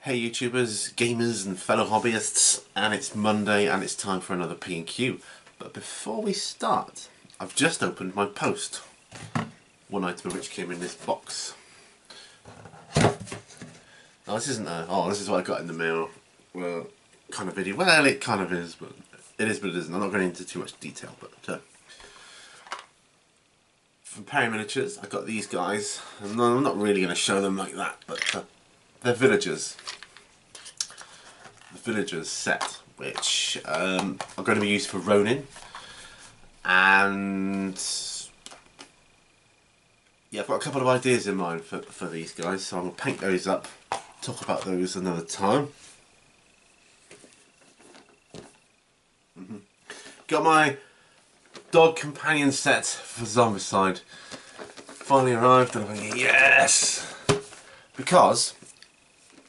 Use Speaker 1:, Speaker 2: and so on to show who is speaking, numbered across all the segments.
Speaker 1: Hey YouTubers, gamers and fellow hobbyists, and it's Monday and it's time for another P&Q. But before we start, I've just opened my post. One item of which came in this box. Now this isn't this is what I got in the mail, well, kind of video. Well, it kind of is, but it isn't. I'm not going into too much detail, but from Perry Miniatures, I got these guys, and I'm not really going to show them like that, but they're villagers. The villagers set, which are going to be used for Ronin, and yeah, I've got a couple of ideas in mind for these guys, so I'm going to paint those up, talk about those another time. Got my dog companion set for Zombicide. Finally arrived, and I'm thinking, yes! Because,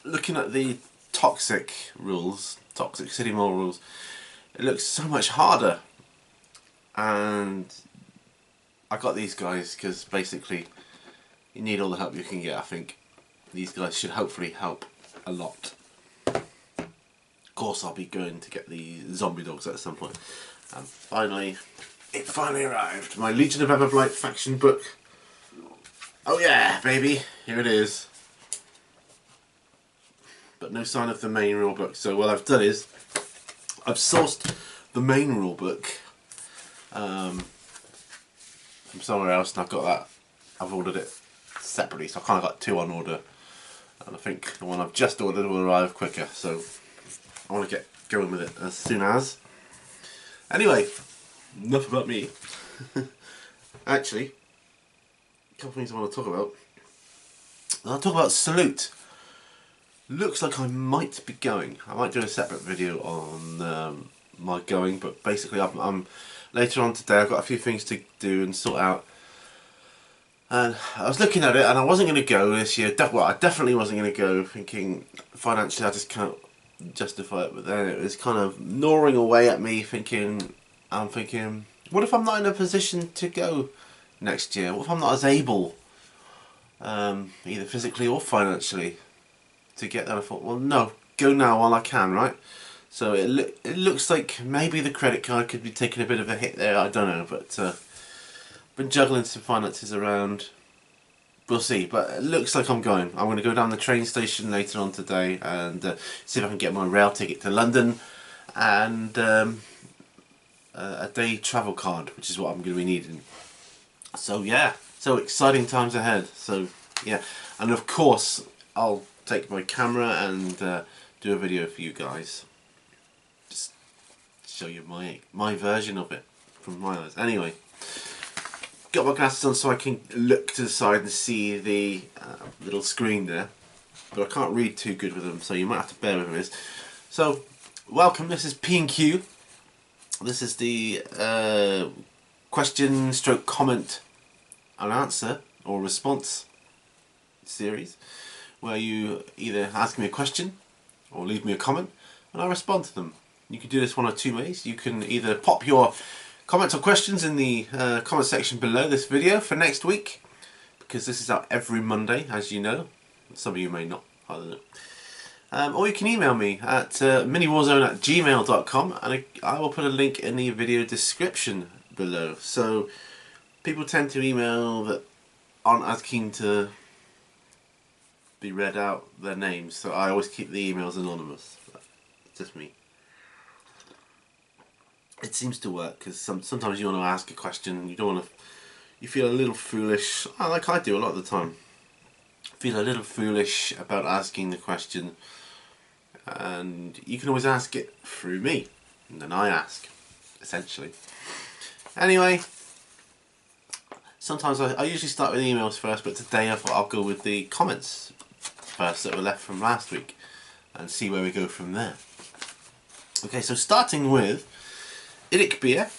Speaker 1: looking at the toxic city mall rules, it looks so much harder. And I got these guys because basically you need all the help you can get. I think these guys should hopefully help a lot. Of course I'll be going to get the zombie dogs at some point. And finally, it finally arrived. My Legion of Everblight faction book. Oh yeah, baby, here it is. But no sign of the main rulebook. So what I've done is I've sourced the main rulebook from somewhere else, and I've got that. I've ordered it separately, so I kind of got two on order, and I think the one I've just ordered will arrive quicker. So I want to get going with it as soon as. Anyway, enough about me. Actually, a couple of things I want to talk about. I'll talk about Salute. Looks like I might be going. I might do a separate video on my going, but basically I'm later on today. I've got a few things to do and sort out. And I was looking at it, and I wasn't going to go this year. Well, I definitely wasn't going to go, thinking financially I just can't justify it. But then it was kind of gnawing away at me, I'm thinking, what if I'm not in a position to go next year? What if I'm not as able, either physically or financially, to get there? I thought, well, no, go now while I can, right? So it looks like maybe the credit card could be taking a bit of a hit there. I don't know, but been juggling some finances around. We'll see, but it looks like I'm going. I'm going to go down the train station later on today and see if I can get my rail ticket to London and a day travel card, which is what I'm going to be needing. So yeah, so exciting times ahead. So yeah, and of course I'll take my camera and do a video for you guys. Just show you my version of it from my eyes. Anyway, got my glasses on so I can look to the side and see the little screen there, but I can't read too good with them, so you might have to bear with me. So, welcome. This is P&Q. This is the question stroke comment and answer or response series, where you either ask me a question or leave me a comment and I respond to them. You can do this one of two ways. You can either pop your comments or questions in the comment section below this video for next week, because this is out every Monday, as you know. Some of you may not, I don't know. Or you can email me at miniwarzone@gmail.com, and I will put a link in the video description below. So people tend to email that aren't as keen to be read out their names, so I always keep the emails anonymous. It's just me. It seems to work, because sometimes you want to ask a question, you feel a little foolish, like I do a lot of the time. Feel a little foolish about asking the question, and you can always ask it through me, and then I ask, essentially. Anyway, sometimes I usually start with emails first, but today I thought I'll go with the comments first that were left from last week and see where we go from there. Okay, so starting with Irik Beer,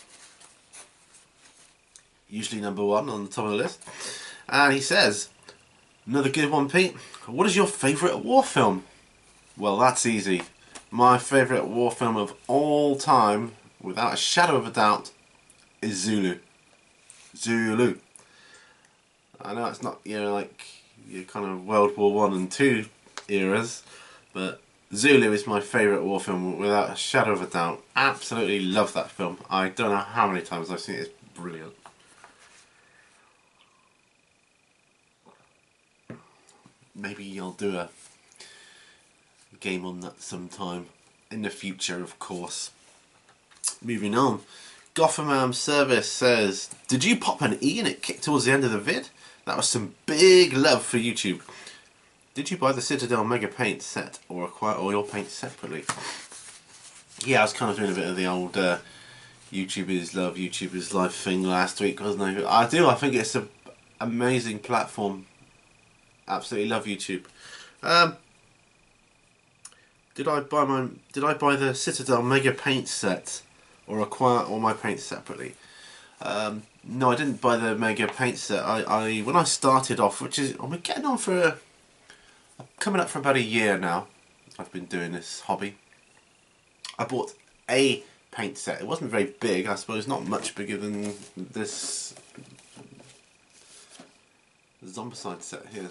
Speaker 1: usually number one on the top of the list, and he says, another good one, Pete. What is your favourite war film? Well, that's easy. My favourite war film of all time, without a shadow of a doubt, is Zulu. Zulu. I know it's not, like your kind of World War I and II eras, But Zulu is my favourite war film without a shadow of a doubt. Absolutely love that film. I don't know how many times I've seen it. It's brilliant. Maybe I'll do a game on that sometime in the future, of course. Moving on. Gotham Service says, did you pop an E and it kicked towards the end of the vid? That was some big love for YouTube. Did you buy the Citadel Mega Paint set or acquire all your paints separately? Yeah, I was kind of doing a bit of the old YouTubers love, YouTubers life thing last week, wasn't I? I do. I think it's an amazing platform. Absolutely love YouTube. Did I buy the Citadel Mega Paint set or acquire all my paints separately? No, I didn't buy the Mega Paint set. When I started off, which is I'm getting on for coming up for about a year now. I've been doing this hobby. I bought a paint set. It wasn't very big, I suppose, not much bigger than this Zombicide set here.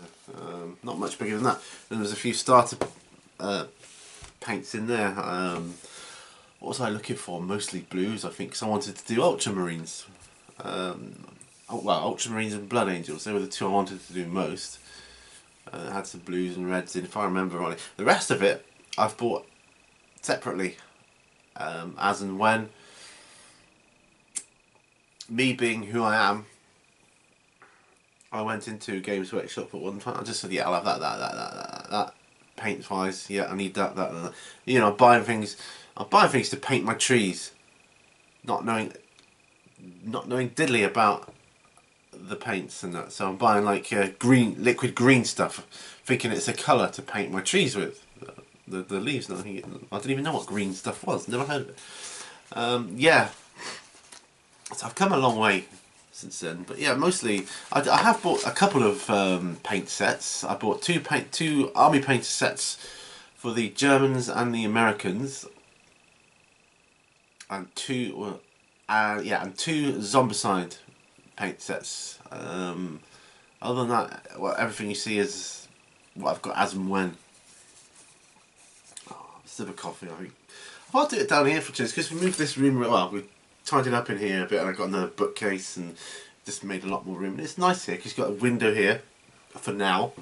Speaker 1: Not much bigger than that. Then there's a few starter paints in there. What was I looking for? Mostly blues, I think, because I wanted to do Ultramarines. Ultramarines and Blood Angels. They were the two I wanted to do most. It had some blues and reds in, if I remember rightly. The rest of it, I've bought separately, as and when. Me being who I am, I went into Games Workshop at one time. I just said, yeah, I'll have that. Paint wise, yeah, I need that. You know, I'm buying things to paint my trees, not knowing diddly about the paints and that. So I'm buying like liquid green stuff, thinking it's a colour to paint my trees with. The leaves. I didn't even know what green stuff was. Never heard of it. Yeah, so I've come a long way since then. But yeah, mostly I have bought a couple of paint sets. I bought two army painter sets for the Germans and the Americans, and two Zombicide paint sets. Other than that, well, everything you see is what I've got as and when. Sip of coffee, I think. I'll do it down here for change, because we moved this room, well, we tidied up in here a bit, and I got another bookcase and just made a lot more room. And it's nice here because you've got a window here for now.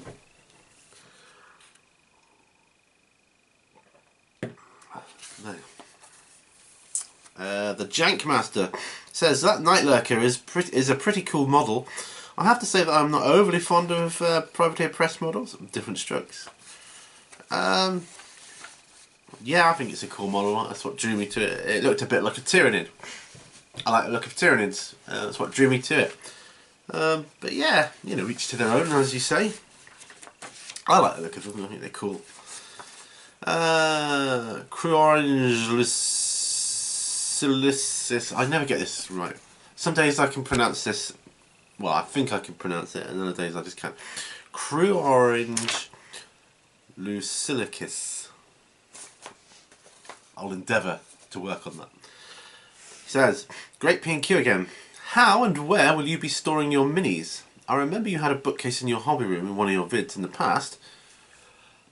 Speaker 1: The Jankmaster says that Night Lurker is a pretty cool model. I have to say that I'm not overly fond of Privateer Press models, different strokes. Yeah, I think it's a cool model. That's what drew me to it. It looked a bit like a Tyranid. I like the look of Tyranids. That's what drew me to it. But yeah, you know, each to their own, as you say. I like the look of them. I think they're cool. Crew Orange Lucilicis. I never get this right. Some days I can pronounce this. Well, I think I can pronounce it, and other days I just can't. Crew Orange Lucilicis. I'll endeavour to work on that. He says, great P&Q again. How and where will you be storing your minis? I remember you had a bookcase in your hobby room in one of your vids in the past,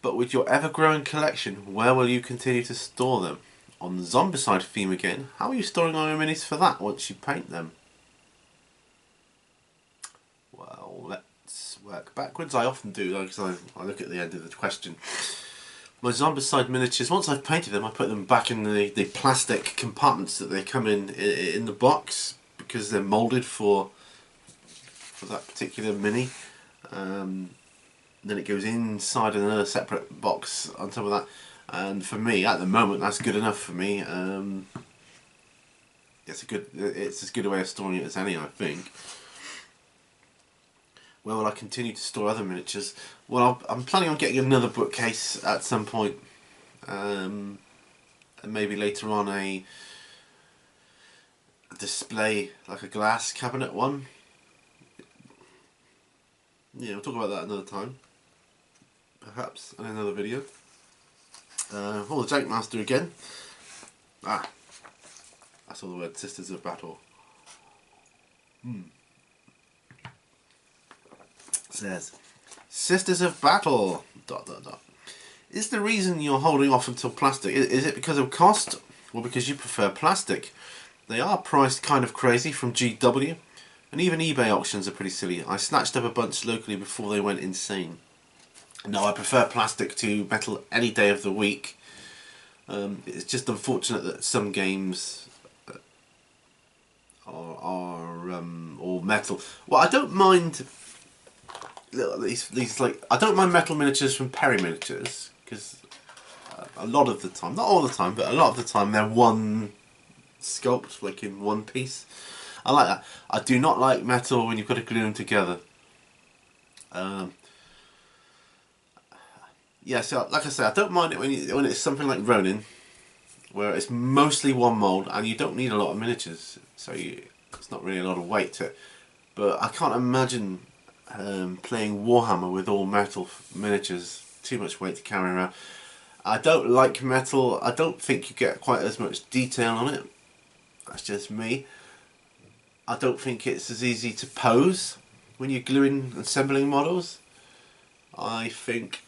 Speaker 1: but with your ever-growing collection, where will you continue to store them? On the Zombicide theme again, how are you storing all your minis for that once you paint them? Well, let's work backwards. I often do, because I look at the end of the question. My Zombicide miniatures, once I've painted them, I put them back in the plastic compartments that they come in the box, because they're moulded for that particular mini. Then it goes inside another separate box on top of that. And for me, at the moment, that's good enough for me. It's as good a way of storing it as any, I think. Where will I continue to store other miniatures? Well, I'm planning on getting another bookcase at some point, and maybe later on a display, like a glass cabinet one. Yeah, we'll talk about that another time, perhaps in another video. The Jankmaster again. I saw the word Sisters of Battle. Says, Sisters of Battle, ... is the reason you're holding off until plastic? Is it because of cost, or because you prefer plastic? They are priced kind of crazy from GW, and even eBay auctions are pretty silly. I snatched up a bunch locally before they went insane. No, I prefer plastic to metal any day of the week. It's just unfortunate that some games are all metal. Well, I don't mind these like, I don't mind metal miniatures from Perry Miniatures, because a lot of the time, not all the time, but a lot of the time they're one sculpt, like in one piece. I like that. I do not like metal when you've got to glue them together. Yeah, so like I say, I don't mind it when it's something like Ronin, where it's mostly one mould and you don't need a lot of miniatures, so it's not really a lot of weight to it. But I can't imagine playing Warhammer with all metal miniatures. Too much weight to carry around. I don't like metal. I don't think you get quite as much detail on it. That's just me. I don't think it's as easy to pose when you're gluing and assembling models. I think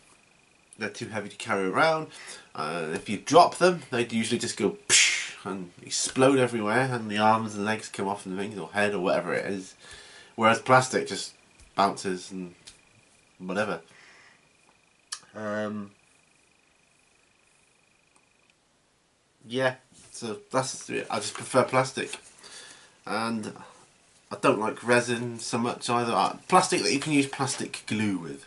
Speaker 1: they're too heavy to carry around. If you drop them, they usually just go psh and explode everywhere, and the arms and legs come off and things, or head or whatever it is. Whereas plastic just bounces and whatever. Yeah, so that's it. I just prefer plastic, and I don't like resin so much either. Plastic that you can use plastic glue with,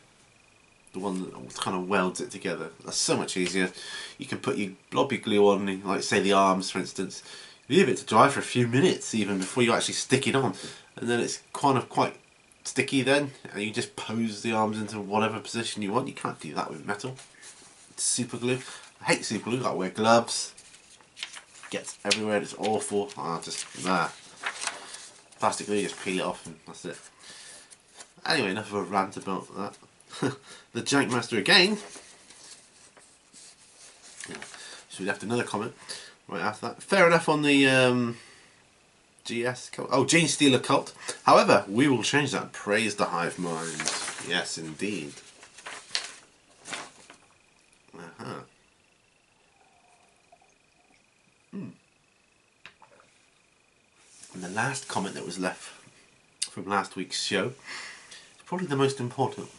Speaker 1: the one that kind of welds it together. That's so much easier. You can put your blobby glue on, like say the arms for instance. Leave it to dry for a few minutes even before you actually stick it on, and then it's kind of quite sticky then, and you just pose the arms into whatever position you want. You can't do that with metal. It's super glue. I hate super glue. I wear gloves. Gets everywhere. It's awful. Plastic glue, just peel it off and that's it. Anyway, enough of a rant about that. The Jank Master again. Yeah. So we left another comment right after that. Fair enough on the GS cult. Oh, Gene Stealer cult. However, we will change that. Praise the hive mind. Yes, indeed. And the last comment that was left from last week's show is probably the most important.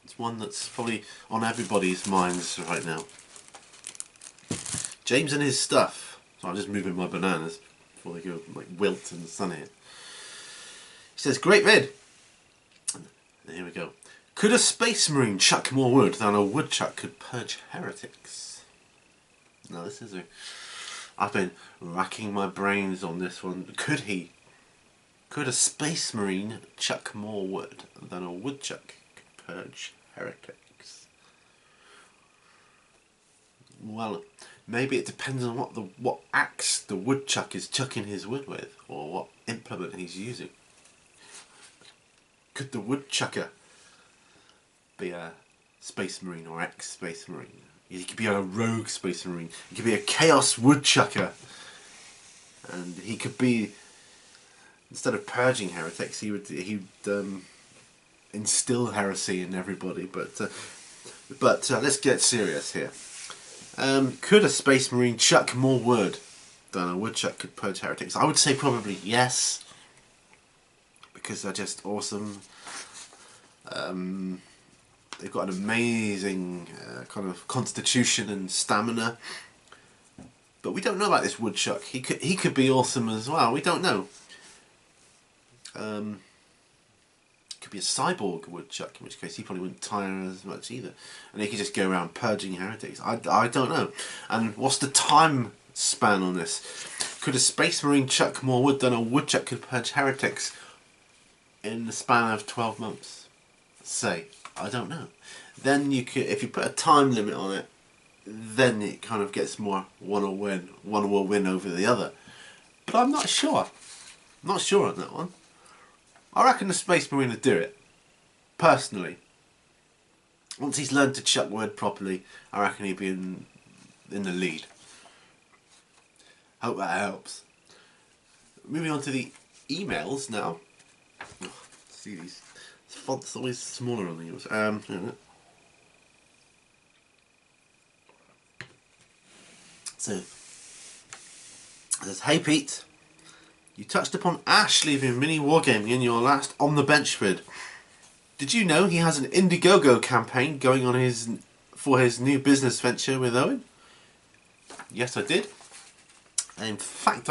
Speaker 1: It's one that's probably on everybody's minds right now. James and his stuff. So I'm just moving my bananas before they go like wilt in the sun here. He says, great vid. And here we go. Could a space marine chuck more wood than a woodchuck could purge heretics? Now this is I've been racking my brains on this one. Could he? Could a space marine chuck more wood than a woodchuck could purge heretics? Well, maybe it depends on what axe the woodchuck is chucking his wood with, or what implement he's using. Could the woodchucker be a space marine or ex-space marine? He could be a rogue space marine. He could be a chaos woodchucker, and he could be, instead of purging heretics, he'd instill heresy in everybody. But let's get serious here. Could a space marine chuck more wood than a woodchuck could purge heretics? I would say probably yes, because they're just awesome. They've got an amazing kind of constitution and stamina, but we don't know about this woodchuck. He could be awesome as well. We don't know. Could be a cyborg woodchuck, in which case he probably wouldn't tire as much either, and he could just go around purging heretics. I don't know. And what's the time span on this? Could a space marine chuck more wood than a woodchuck could purge heretics in the span of 12 months? Say. I don't know. Then you could, if you put a time limit on it, then it kind of gets more one will win over the other. But I'm not sure. I'm not sure on that one. I reckon the Space Marine would do it. Personally. Once he's learned to chuck wood properly, I reckon he'd be in the lead. Hope that helps. Moving on to the emails now. Oh, see these. The font's always smaller on the emails. So it says, "Hey Pete, you touched upon Ash leaving mini wargaming in your last On the Bench vid. Did you know he has an Indiegogo campaign going on for his new business venture with Owen?" Yes, I did. In fact,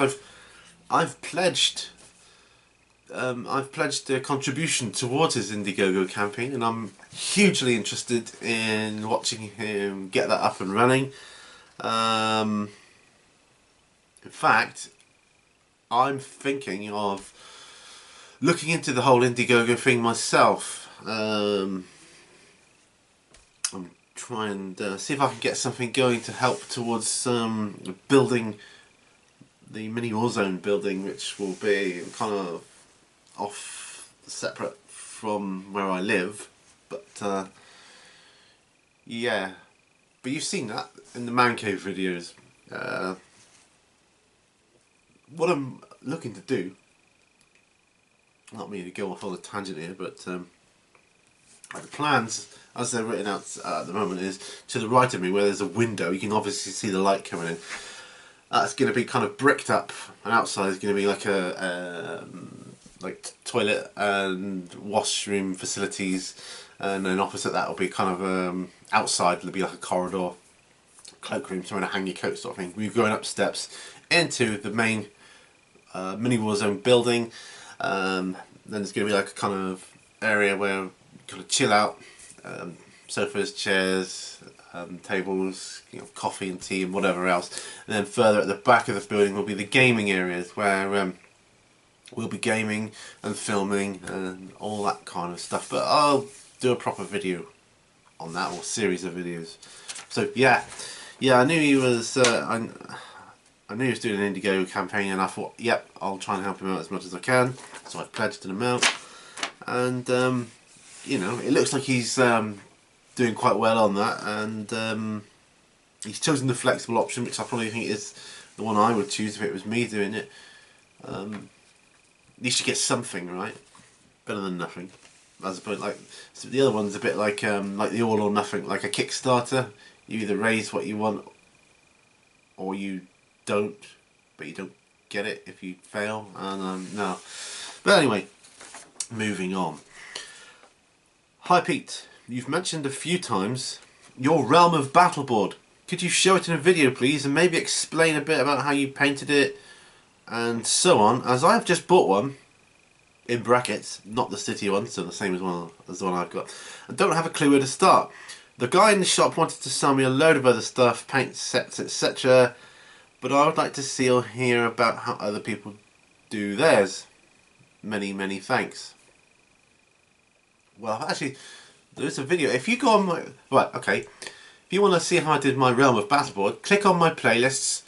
Speaker 1: I've pledged a contribution towards his Indiegogo campaign, and I'm hugely interested in watching him get that up and running. In fact, I'm thinking of looking into the whole Indiegogo thing myself. I'm trying to see if I can get something going to help towards building the mini Warzone building, which will be kind of off separate from where I live, but yeah, but you've seen that in the man cave videos. What I'm looking to do, not me to go off on a tangent here, but the plans as they're written out at the moment is to the right of me where there's a window. You can obviously see the light coming in. That's going to be kind of bricked up, and outside is going to be like a like toilet and washroom facilities, and then opposite that will be kind of outside. There'll be like a corridor, cloakroom, somewhere to hang your coat, sort of thing. We're going up steps into the main mini Warzone building. Then there's going to be like a kind of area where you kind of chill out, sofas, chairs, tables, you know, coffee and tea and whatever else. And then further at the back of the building will be the gaming areas where we'll be gaming and filming and all that kind of stuff. But I'll do a proper video on that, or series of videos. So yeah, I knew he was. I knew he was doing an Indiegogo campaign, and I thought, yep, I'll try and help him out as much as I can. So I've pledged an amount, and you know, it looks like he's doing quite well on that, and he's chosen the flexible option, which I probably think is the one I would choose if it was me doing it. At least you get something, right? Better than nothing. As opposed, like, so the other one's a bit like the all or nothing, like a Kickstarter. You either raise what you want, or you don't, but you don't get it if you fail. And no. But anyway, moving on. Hi Pete, you've mentioned a few times your Realm of Battle board. Could you show it in a video please, and maybe explain a bit about how you painted it and so on, as I've just bought one, in brackets, not the city one, so the same as the one I've got, and don't have a clue where to start. The guy in the shop wanted to sell me a load of other stuff, paint sets, etc., but I would like to see or hear about how other people do theirs. Many, many thanks. Well, actually, there's a video. If you go on my... Right, okay. If you want to see how I did my Realm of Battleboard, click on my playlists,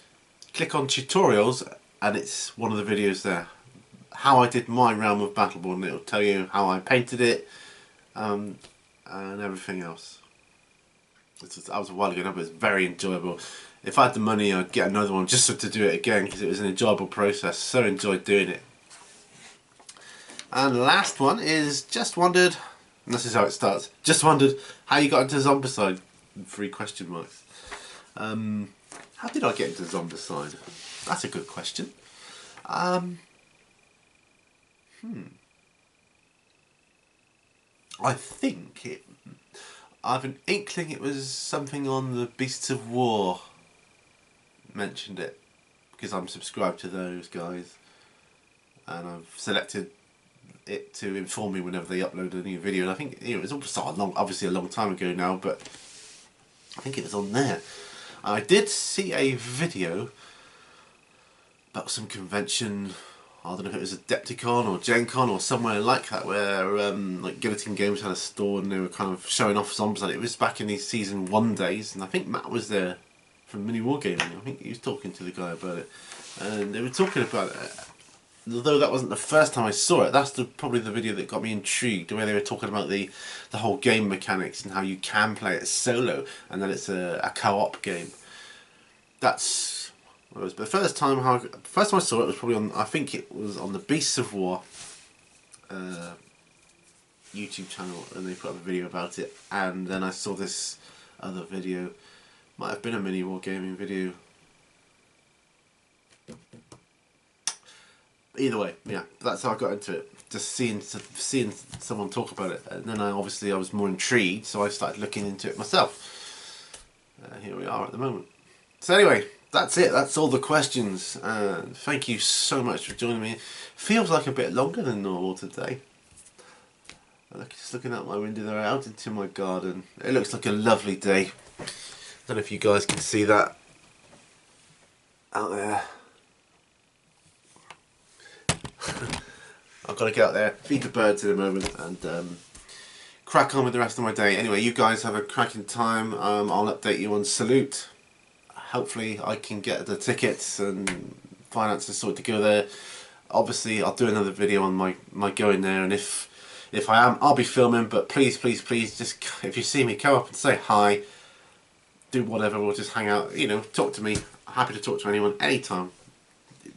Speaker 1: click on tutorials, and it's one of the videos there. How I did my Realm of Battleboard, and it'll tell you how I painted it, and everything else. That was a while ago now, but it's very enjoyable. If I had the money, I'd get another one just to do it again, because it was an enjoyable process. So enjoyed doing it. And the last one is just wondered, and this is how it starts, just wondered how you got into Zombicide, 3 question marks. How did I get into Zombicide? That's a good question. I think I've an inkling it was something on the Beasts of War mentioned it, because I'm subscribed to those guys, and I've selected it to inform me whenever they upload a new video. And I think, you know, it was obviously a long time ago now, but I think it was on there. I did see a video about some convention, I don't know if it was Adepticon or Gen Con or somewhere like that, where like Guillotine Games had a store and they were kind of showing off Zombicide. It was back in these Season 1 days, and I think Matt was there from Mini Wargaming. I think he was talking to the guy about it, and they were talking about it. Although that wasn't the first time I saw it, that's probably the video that got me intrigued, where they were talking about the whole game mechanics and how you can play it solo, and that it's a co-op game. That's what it was. But the first time I saw it was probably on, I think it was on the Beasts of War YouTube channel, and they put up a video about it, and then I saw this other video, might have been a Mini Wargaming video, Either way, yeah, that's how I got into it. Just seeing someone talk about it, and then I was more intrigued, so I started looking into it myself. Here we are at the moment. So anyway, that's it. That's all the questions. Thank you so much for joining me. Feels like a bit longer than normal today. Just looking out my window there, out into my garden. It looks like a lovely day. I don't know if you guys can see that out there. I've got to get out there, feed the birds in a moment, and crack on with the rest of my day. Anyway, you guys have a cracking time. I'll update you on Salute. Hopefully I can get the tickets and finances sorted to go there. Obviously I'll do another video on my going there, and if I am, I'll be filming, but please, please, please, just if you see me, come up and say hi, do whatever, or just hang out, you know, talk to me. I'm happy to talk to anyone, anytime.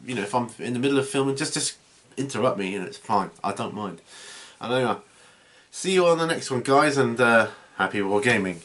Speaker 1: You know, if I'm in the middle of filming, just interrupt me, you know, it's fine, I don't mind. And anyway, see you on the next one, guys, and happy wargaming.